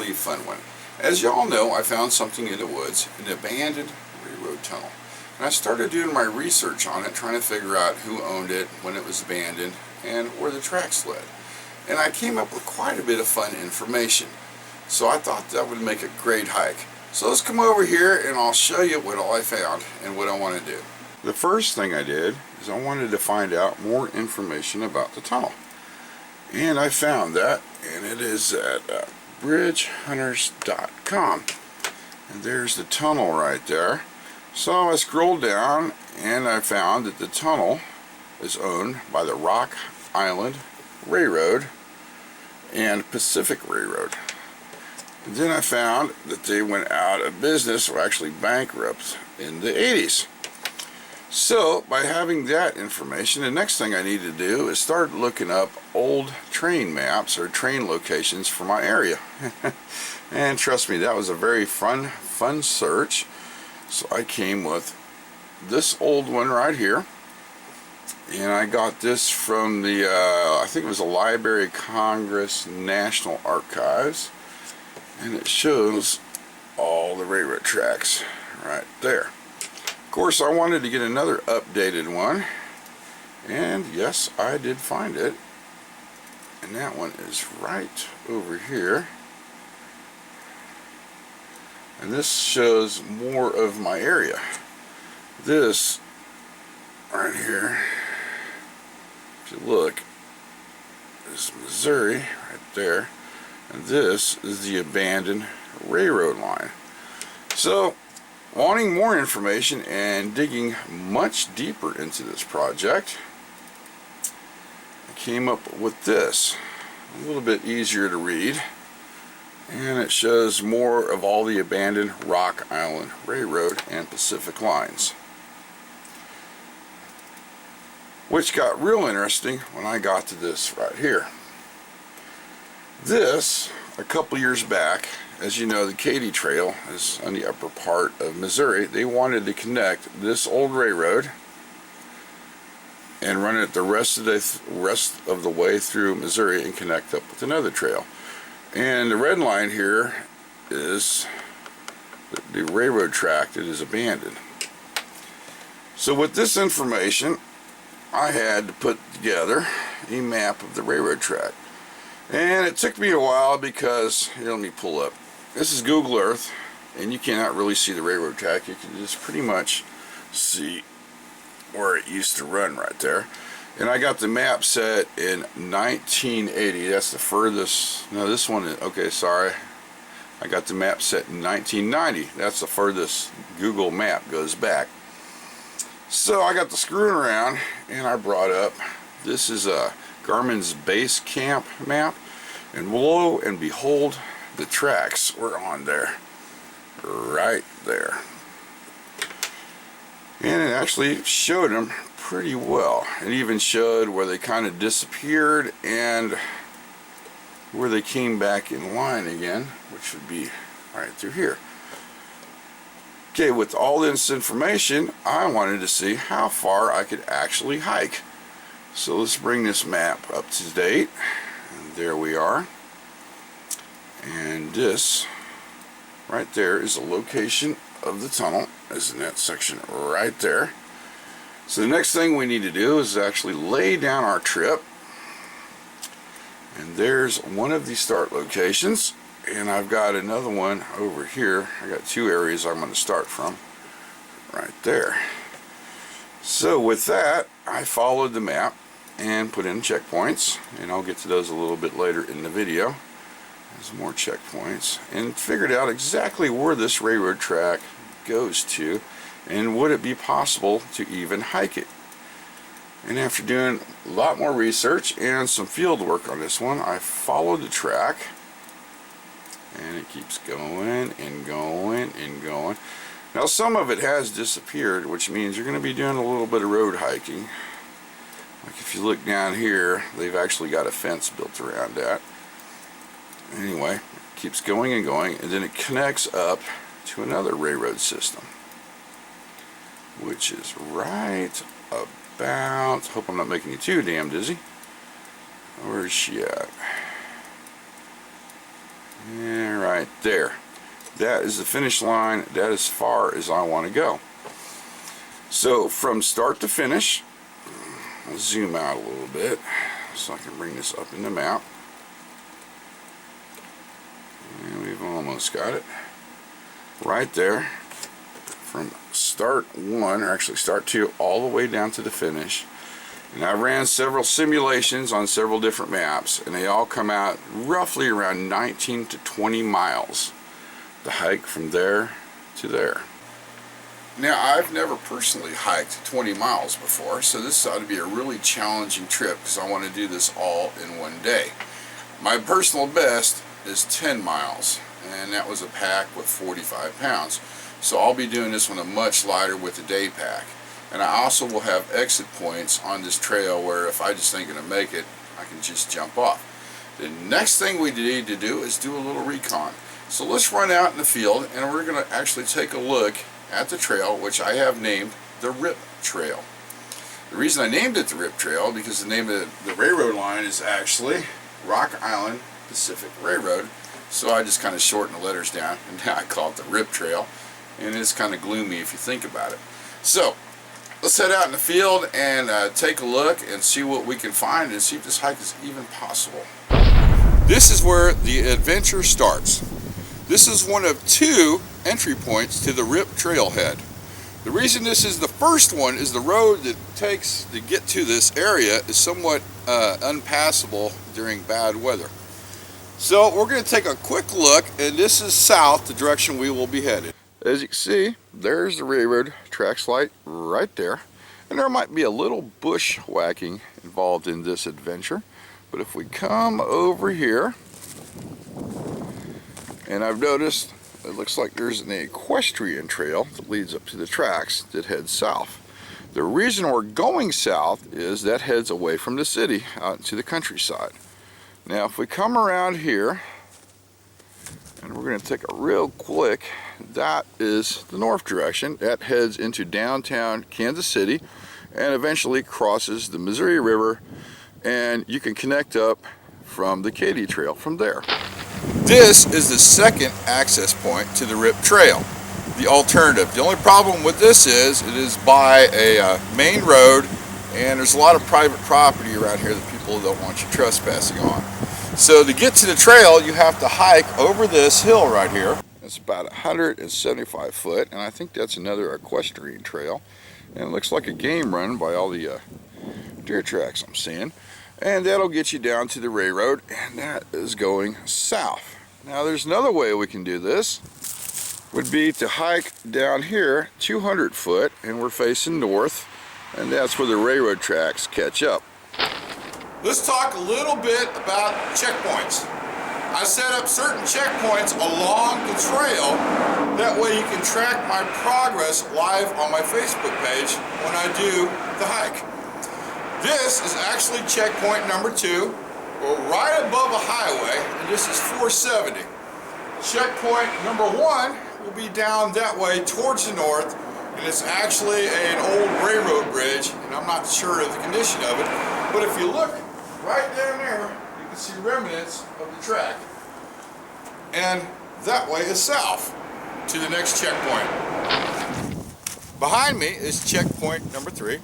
really fun one. As y'all know, I found something in the woods, an abandoned railroad tunnel. And I started doing my research on it, trying to figure out who owned it, when it was abandoned, and where the tracks led. And I came up with quite a bit of fun information. So I thought that would make a great hike. So let's come over here and I'll show you what all I found and what I want to do. The first thing I did is I wanted to find out more information about the tunnel. And I found that, and it is at bridgehunters.com. And there's the tunnel right there. So I scrolled down and I found that the tunnel is owned by the Rock Island Railroad and Pacific Railroad. And then I found that they went out of business, or actually bankrupt, in the 80s. So by having that information, the next thing I need to do is start looking up old train maps or train locations for my area. And trust me, that was a very fun search. So I came with this old one right here, and I got this from the I think it was the Library of Congress National Archives, and it shows all the railroad tracks right there. Of course, I wanted to get another updated one, and yes, I did find it, and that one is right over here. And this shows more of my area. This right here, if you look, is Missouri right there, and this is the abandoned railroad line. So, wanting more information and digging much deeper into this project, I came up with this. A little bit easier to read. And it shows more of all the abandoned Rock Island Railroad and Pacific lines. Which got real interesting when I got to this right here. This, a couple years back, as you know, the Katy Trail is on the upper part of Missouri. They wanted to connect this old railroad and run it the rest of the way through Missouri and connect up with another trail. And the red line here is the railroad track that is abandoned. So with this information, I had to put together a map of the railroad track. And it took me a while because, here, let me pull up. This is Google Earth, and you cannot really see the railroad track. You can just pretty much see where it used to run right there. And I got the map set in 1980. That's the furthest. No, this one is, okay, sorry. I got the map set in 1990. That's the furthest Google map goes back. So I got the screwing around and I brought up, this is a Garmin's base camp map. And lo and behold, the tracks were on there. Right there. And it actually showed them pretty well. It even showed where they kind of disappeared and where they came back in line again, which would be right through here. Okay, with all this information, I wanted to see how far I could actually hike. So let's bring this map up to date. And there we are. And this right there is the location of the tunnel, is in that section right there. So the next thing we need to do is actually lay down our trip. And there's one of the start locations. And I've got another one over here. I got two areas I'm going to start from. Right there. So with that, I followed the map and put in checkpoints. And I'll get to those a little bit later in the video. There's more checkpoints. And figured out exactly where this railroad track goes to. And would it be possible to even hike it? And after doing a lot more research and some field work on this one, I followed the track, and it keeps going and going and going. Now some of it has disappeared, which means you're going to be doing a little bit of road hiking. Like if you look down here, they've actually got a fence built around that. Anyway, it keeps going and going, and then it connects up to another railroad system, which is right about, hope I'm not making you too damn dizzy. Where is she at? And right there. That is the finish line. That is as far as I want to go. So from start to finish, I'll zoom out a little bit so I can bring this up in the map. And we've almost got it. Right there. From start one, or actually start two, all the way down to the finish. And I ran several simulations on several different maps, and they all come out roughly around 19 to 20 miles. The hike from there to there. Now, I've never personally hiked 20 miles before, so this ought to be a really challenging trip because I want to do this all in one day. My personal best is 10 miles, and that was a pack with 45 pounds. So I'll be doing this one a much lighter with a day pack. And I also will have exit points on this trail where if I just ain't going to make it, I can just jump off. The next thing we need to do is do a little recon. So let's run out in the field and we're going to actually take a look at the trail, which I have named the R.I.P Trail. The reason I named it the R.I.P Trail because the name of the railroad line is actually Rock Island Pacific Railroad. So I just kind of shortened the letters down and now I call it the R.I.P Trail. And it's kind of gloomy if you think about it. So let's head out in the field and take a look and see what we can find and see if this hike is even possible. This is where the adventure starts. This is one of two entry points to the R.I.P trailhead. The reason this is the first one is the road that takes to get to this area is somewhat unpassable during bad weather. So we're going to take a quick look, and this is south, the direction we will be headed. As you can see, there's the railroad tracks light right there. And there might be a little bushwhacking involved in this adventure. But if we come over here, and I've noticed it looks like there's an equestrian trail that leads up to the tracks that heads south. The reason we're going south is that heads away from the city out into the countryside. Now if we come around here, and we're going to take a real quick, that is the north direction. That heads into downtown Kansas City and eventually crosses the Missouri River, and you can connect up from the Katy Trail from there. This is the second access point to the R.I.P Trail, the alternative. The only problem with this is it is by a main road, and there's a lot of private property around here that people don't want you trespassing on. So to get to the trail, you have to hike over this hill right here. It's about 175 foot, and I think that's another equestrian trail. And it looks like a game run by all the deer tracks I'm seeing. And that'll get you down to the railroad, and that is going south. Now there's another way we can do this. Would be to hike down here 200 foot, and we're facing north, and that's where the railroad tracks catch up. Let's talk a little bit about checkpoints. I set up certain checkpoints along the trail. That way you can track my progress live on my Facebook page when I do the hike. This is actually checkpoint number 2. We're right above a highway, and this is 470. Checkpoint number 1 will be down that way towards the north, and it's actually an old railroad bridge, and I'm not sure of the condition of it, but if you look right down there, you can see remnants of the track. And that way is south to the next checkpoint. Behind me is checkpoint number 3.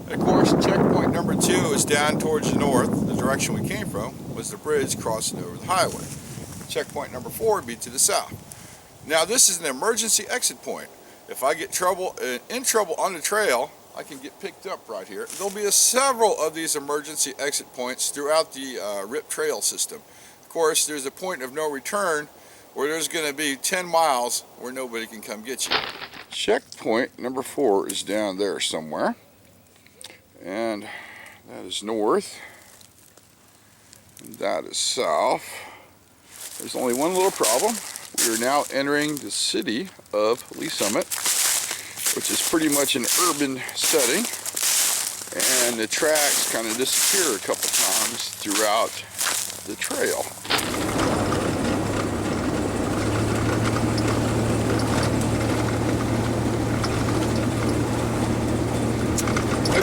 And of course, checkpoint number 2 is down towards the north. The direction we came from was the bridge crossing over the highway. Checkpoint number 4 would be to the south. Now this is an emergency exit point. If I get in trouble on the trail, I can get picked up right here. There'll be several of these emergency exit points throughout the R.I.P trail system. Of course, there's a point of no return where there's going to be 10 miles where nobody can come get you. Checkpoint number 4 is down there somewhere. And that is north. And that is south. There's only one little problem. We are now entering the city of Lee Summit, which is pretty much an urban setting, and the tracks kind of disappear a couple times throughout the trail.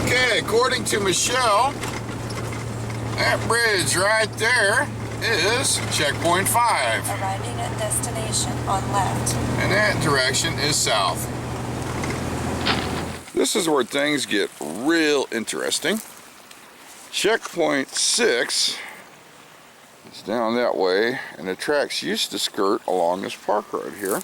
Okay, according to Michelle, that bridge right there is checkpoint 5. Arriving at destination on left. And that direction is south. This is where things get real interesting. Checkpoint 6 is down that way, and the tracks used to skirt along this park road here.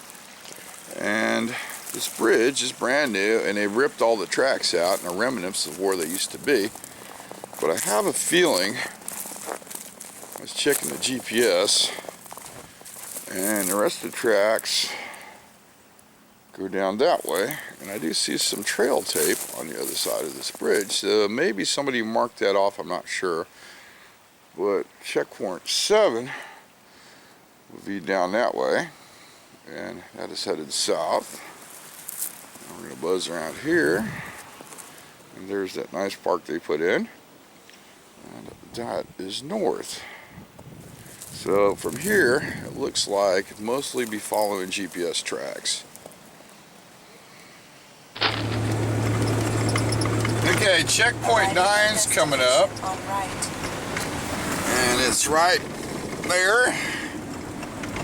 And this bridge is brand new, and they ripped all the tracks out and the remnants of where they used to be. But I have a feeling, I was checking the GPS, and the rest of the tracks go down that way, and I do see some trail tape on the other side of this bridge, so maybe somebody marked that off, I'm not sure. But checkpoint 7 will be down that way, and that is headed south. And we're going to buzz around here, and there's that nice park they put in, and that is north. So from here, it looks like mostly be following GPS tracks. Okay, checkpoint 9's coming up, and it's right there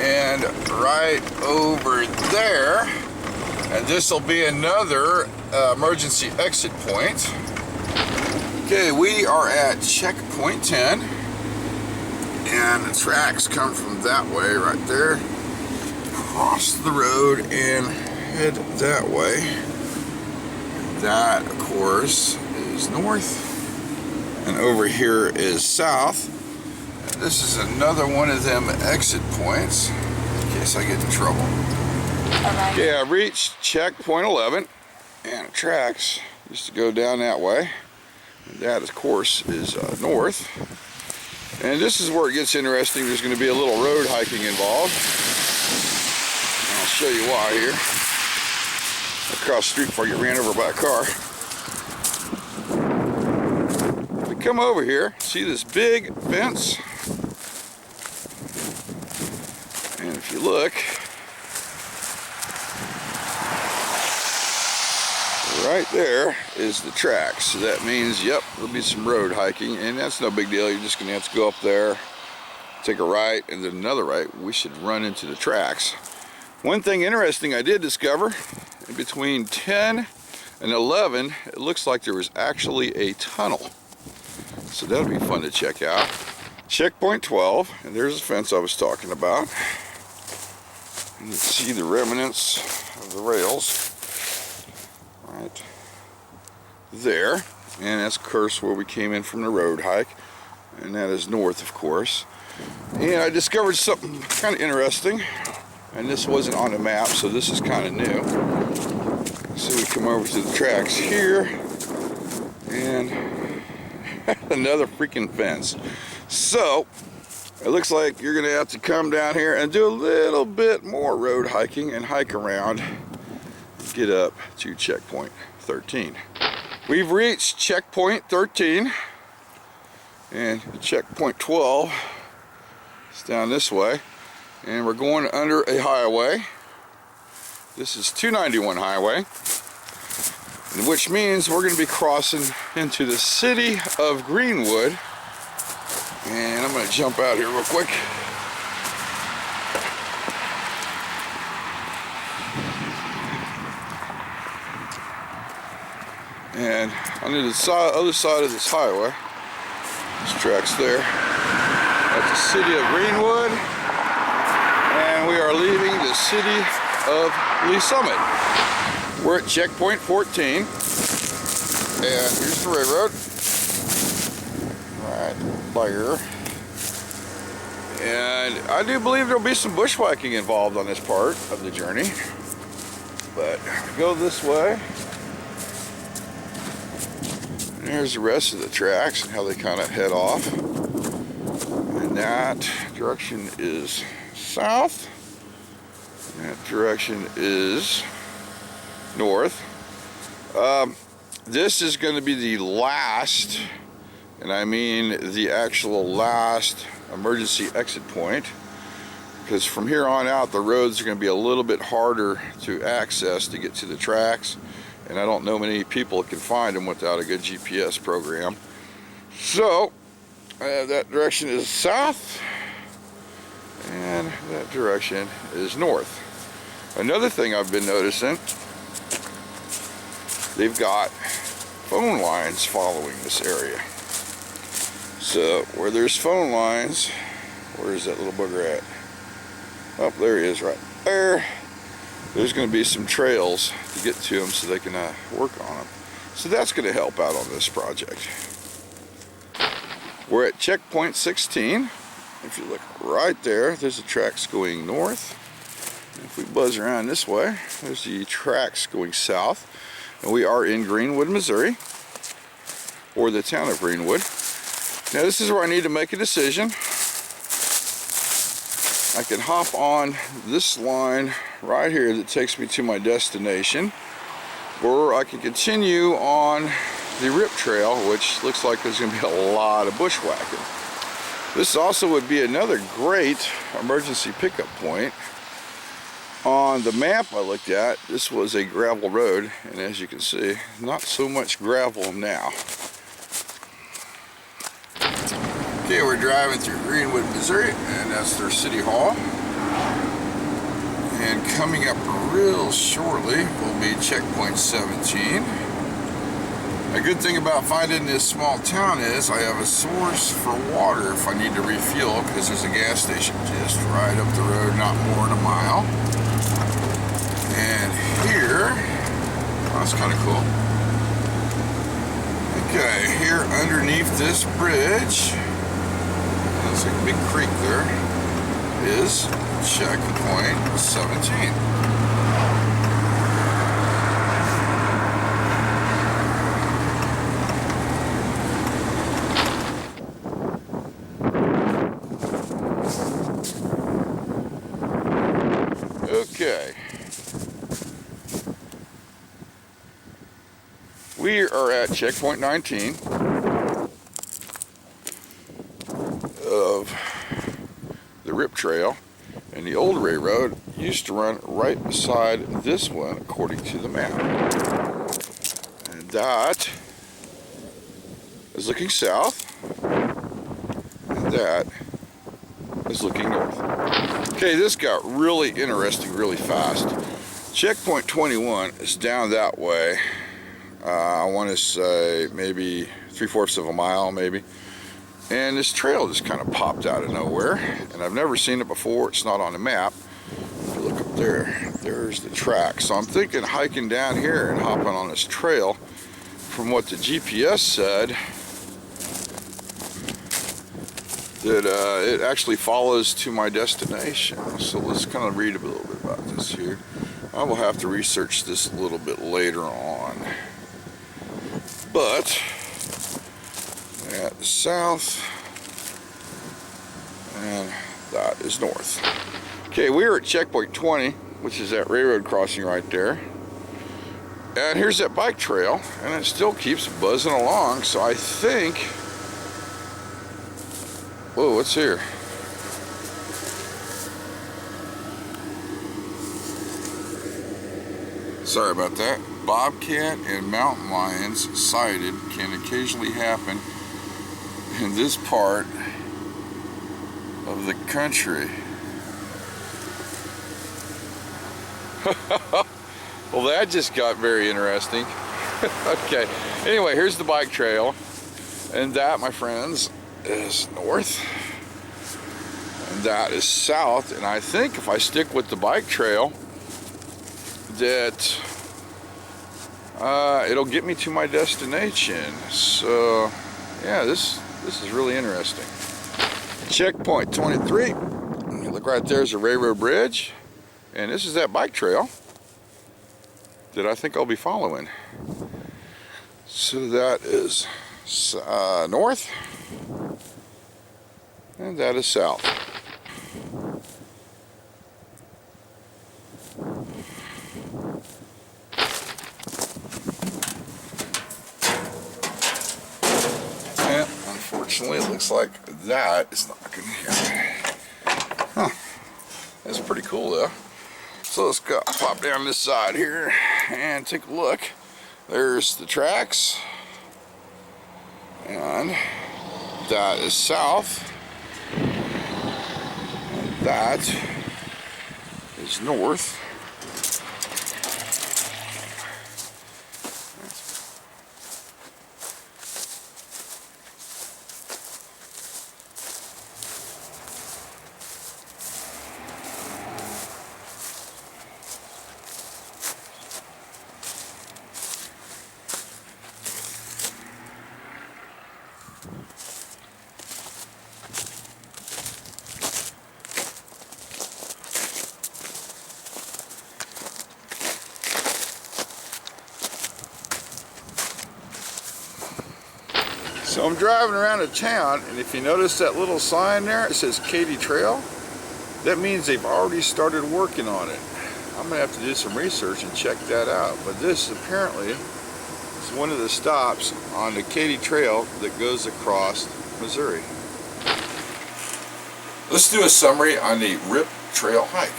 and right over there, and this will be another emergency exit point. Okay, we are at checkpoint 10, and the tracks come from that way right there, cross the road and head that way. That, of course, is north, and over here is south. And this is another one of them exit points, in case I get in trouble. Okay, I reached checkpoint 11, and the tracks used to go down that way. And that, of course, is north. And this is where it gets interesting. There's going to be a little road hiking involved. And I'll show you why here. Across the street before I get ran over by a car. If we come over here, see this big fence? And if you look, right there is the tracks. So that means, yep, there'll be some road hiking, and that's no big deal. You're just going to have to go up there, take a right, and then another right. We should run into the tracks. One thing interesting I did discover, in between 10 and 11, it looks like there was actually a tunnel. So that'll be fun to check out. Checkpoint 12, and there's the fence I was talking about. And you can see the remnants of the rails right there. And that's, of course, where we came in from the road hike. And that is north, of course. And I discovered something kind of interesting. And this wasn't on the map, so this is kind of new. So we come over to the tracks here, and another freaking fence. So it looks like you're gonna have to come down here and do a little bit more road hiking and hike around and get up to checkpoint 13. We've reached checkpoint 13, and checkpoint 12 is down this way. And we're going under a highway. This is 291 highway, which means we're going to be crossing into the city of Greenwood. And I'm going to jump out here real quick. And on the other side of this highway, this track's there. That's the city of Greenwood. And we are leaving the city of Lee Summit. We're at checkpoint 14, and here's the railroad right there. And I do believe there'll be some bushwhacking involved on this part of the journey, but go this way. And there's the rest of the tracks and how they kind of head off, and that direction is south. That direction is north. This is going to be the last, and I mean the actual last, emergency exit point, because from here on out the roads are going to be a little bit harder to access to get to the tracks, and I don't know many people can find them without a good GPS program. So that direction is south, and that direction is north. Another thing I've been noticing, they've got phone lines following this area. So where there's phone lines, where is that little booger at? Oh, there he is right there. There's going to be some trails to get to them so they can work on them. So that's going to help out on this project. We're at checkpoint 16. If you look right there, there's the tracks going north. If we buzz around this way, there's the tracks going south. And we are in Greenwood, Missouri, or the town of Greenwood. Now this is where I need to make a decision. I can hop on this line right here that takes me to my destination, or I can continue on the R.I.P trail, which looks like there's going to be a lot of bushwhacking. This also would be another great emergency pickup point. On the map I looked at, this was a gravel road, and as you can see, not so much gravel now. Okay, we're driving through Greenwood, Missouri, and that's their city hall. And coming up real shortly will be checkpoint 17. A good thing about finding this small town is I have a source for water if I need to refuel, because there's a gas station just right up the road, not more than a mile. And here, oh, that's kind of cool. Okay, here underneath this bridge, there's a big creek there, is checkpoint 17. Okay. We are at checkpoint 19 of the R.I.P trail, and the old railroad used to run right beside this one according to the map. And that is looking south, and that is looking north. Okay, this got really interesting really fast. Checkpoint 21 is down that way. I want to say maybe 3/4 of a mile, maybe. And this trail just kind of popped out of nowhere, and I've never seen it before. It's not on the map. If you look up there, there's the track. So I'm thinking hiking down here and hopping on this trail. From what the GPS said, that it actually follows to my destination. So let's kind of read a little bit about this here. I will have to research this a little bit later on. But at the south, and that is north. Okay, we are at checkpoint 20, which is that railroad crossing right there. And here's that bike trail, and it still keeps buzzing along. So I think, whoa, what's here? Sorry about that. Bobcat and mountain lions sighted can occasionally happen in this part of the country. Well, that just got very interesting. Okay, anyway, here's the bike trail, and that, my friends, is north, and that is south. And I think if I stick with the bike trail, that it'll get me to my destination. So yeah, this is really interesting. Checkpoint 23. You look right there is a railroad bridge, and this is that bike trail that I think I'll be following. So that is north, and that is south. Unfortunately, it looks like that is not going to happen. Huh. That's pretty cool, though. So let's go pop down this side here and take a look. There's the tracks, and that is south. And that is north. So I'm driving around a town, and if you notice that little sign there, it says Katy Trail. That means they've already started working on it. I'm gonna have to do some research and check that out. But this apparently is one of the stops on the Katy Trail that goes across Missouri. Let's do a summary on the R.I.P Trail hike.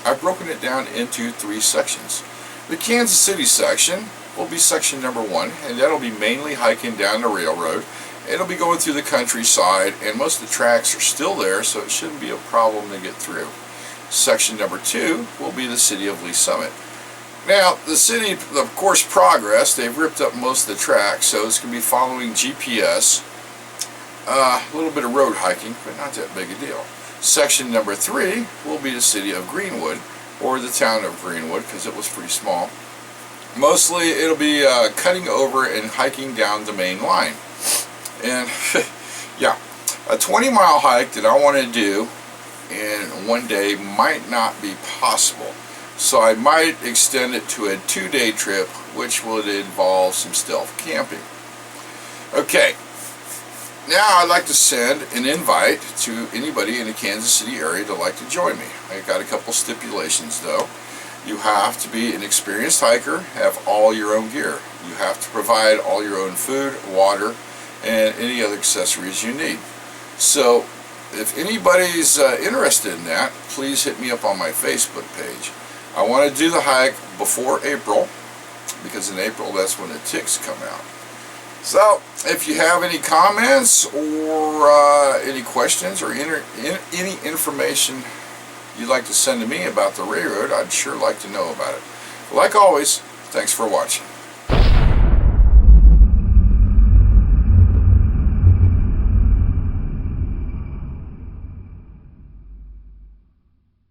I've broken it down into 3 sections. The Kansas City section will be section number 1, and that'll be mainly hiking down the railroad. It'll be going through the countryside, and most of the tracks are still there, so it shouldn't be a problem to get through. Section number 2 will be the city of Lee Summit. Now, the city, of course, progress. They've ripped up most of the tracks, so it's going to be following GPS. A little bit of road hiking, but not that big a deal. Section number 3 will be the city of Greenwood, or the town of Greenwood, because it was pretty small. Mostly, it'll be cutting over and hiking down the main line. And yeah, a 20-mile hike that I want to do in one day might not be possible. So I might extend it to a 2-day trip, which would involve some stealth camping. Okay, now I'd like to send an invite to anybody in the Kansas City area to like to join me. I got a couple stipulations though. You have to be an experienced hiker, have all your own gear. You have to provide all your own food, water, and any other accessories you need. So if anybody's interested in that, please hit me up on my Facebook page. I want to do the hike before April, because in April that's when the ticks come out. So if you have any comments or any questions or any information you'd like to send to me about the railroad, I'd sure like to know about it. Like always, thanks for watching.